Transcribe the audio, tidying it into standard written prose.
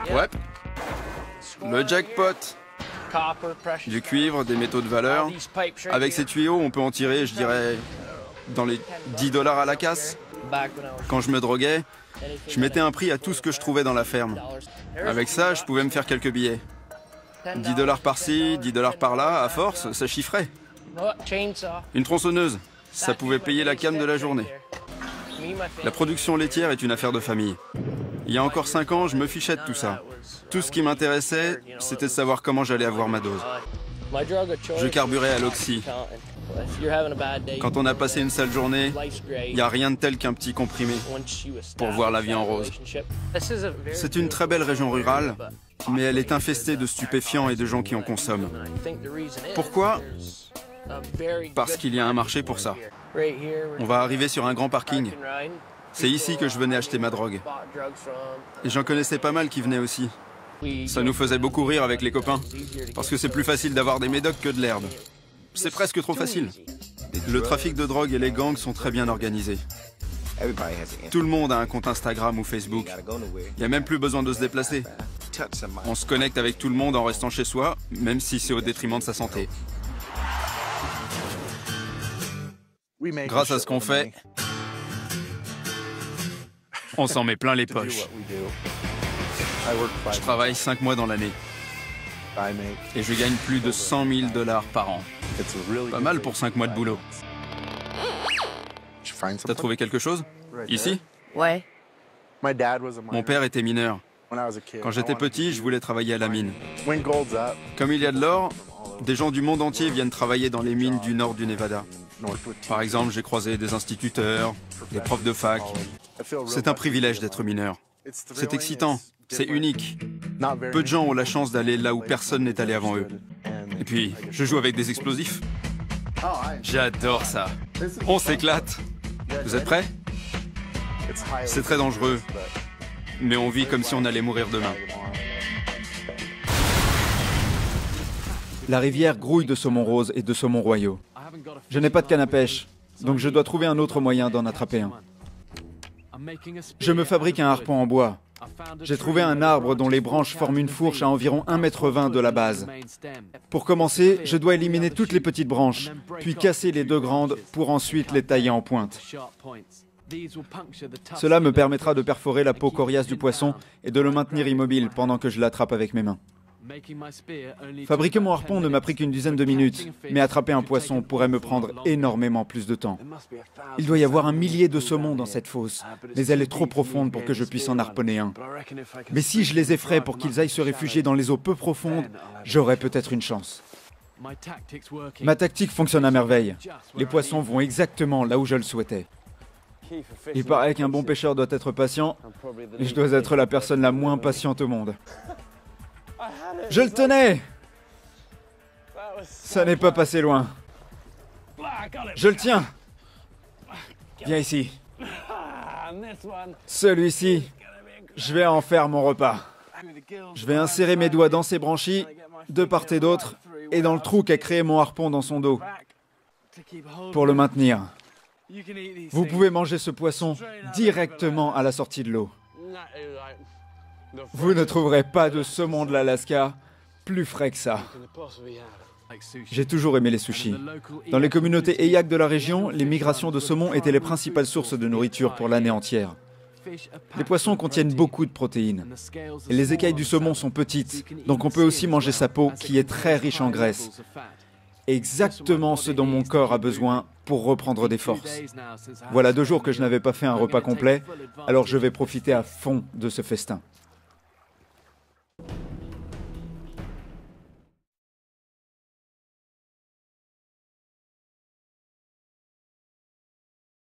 Ouais. Le jackpot. Du cuivre, des métaux de valeur. Avec ces tuyaux, on peut en tirer, je dirais, dans les 10 $ à la casse. Quand je me droguais, je mettais un prix à tout ce que je trouvais dans la ferme. Avec ça, je pouvais me faire quelques billets. 10 $ par-ci, 10 $ par-là, à force, ça chiffrait. Une tronçonneuse, ça pouvait payer la came de la journée. La production laitière est une affaire de famille. Il y a encore 5 ans, je me fichais de tout ça. Tout ce qui m'intéressait, c'était de savoir comment j'allais avoir ma dose. Je carburais à l'oxy. Quand on a passé une sale journée, il n'y a rien de tel qu'un petit comprimé pour voir la vie en rose. C'est une très belle région rurale, mais elle est infestée de stupéfiants et de gens qui en consomment. Pourquoi ? Parce qu'il y a un marché pour ça. On va arriver sur un grand parking. C'est ici que je venais acheter ma drogue. Et j'en connaissais pas mal qui venaient aussi. Ça nous faisait beaucoup rire avec les copains, parce que c'est plus facile d'avoir des médocs que de l'herbe. C'est presque trop facile. Le trafic de drogue et les gangs sont très bien organisés. Tout le monde a un compte Instagram ou Facebook. Il n'y a même plus besoin de se déplacer. On se connecte avec tout le monde en restant chez soi, même si c'est au détriment de sa santé. Grâce à ce qu'on fait, on s'en met plein les poches. Je travaille 5 mois dans l'année. Et je gagne plus de 100 000 $ par an. Pas mal pour 5 mois de boulot. T'as trouvé quelque chose? Ici? Ouais. Mon père était mineur. Quand j'étais petit, je voulais travailler à la mine. Comme il y a de l'or, des gens du monde entier viennent travailler dans les mines du nord du Nevada. Par exemple, j'ai croisé des instituteurs, des profs de fac. C'est un privilège d'être mineur. C'est excitant, c'est unique. Peu de gens ont la chance d'aller là où personne n'est allé avant eux. Et puis, je joue avec des explosifs. J'adore ça. On s'éclate. Vous êtes prêts? C'est très dangereux, mais on vit comme si on allait mourir demain. La rivière grouille de saumon rose et de saumon royaux. Je n'ai pas de canne à pêche, donc je dois trouver un autre moyen d'en attraper un. Je me fabrique un harpon en bois. J'ai trouvé un arbre dont les branches forment une fourche à environ 1,20 m de la base. Pour commencer, je dois éliminer toutes les petites branches, puis casser les 2 grandes pour ensuite les tailler en pointe. Cela me permettra de perforer la peau coriace du poisson et de le maintenir immobile pendant que je l'attrape avec mes mains. Fabriquer mon harpon ne m'a pris qu'une dizaine de minutes, mais attraper un poisson pourrait me prendre énormément plus de temps. Il doit y avoir 1 millier de saumons dans cette fosse, mais elle est trop profonde pour que je puisse en harponner un. Mais si je les effraie pour qu'ils aillent se réfugier dans les eaux peu profondes, j'aurai peut-être une chance. Ma tactique fonctionne à merveille. Les poissons vont exactement là où je le souhaitais. Il paraît qu'un bon pêcheur doit être patient, et je dois être la personne la moins patiente au monde. Je le tenais! Ça n'est pas passé loin. Je le tiens! Viens ici. Celui-ci, je vais en faire mon repas. Je vais insérer mes doigts dans ses branchies, de part et d'autre, et dans le trou qu'a créé mon harpon dans son dos, pour le maintenir. Vous pouvez manger ce poisson directement à la sortie de l'eau. Vous ne trouverez pas de saumon de l'Alaska plus frais que ça. J'ai toujours aimé les sushis. Dans les communautés Eyak de la région, les migrations de saumon étaient les principales sources de nourriture pour l'année entière. Les poissons contiennent beaucoup de protéines. Et les écailles du saumon sont petites, donc on peut aussi manger sa peau qui est très riche en graisse. Exactement ce dont mon corps a besoin pour reprendre des forces. Voilà 2 jours que je n'avais pas fait un repas complet, alors je vais profiter à fond de ce festin.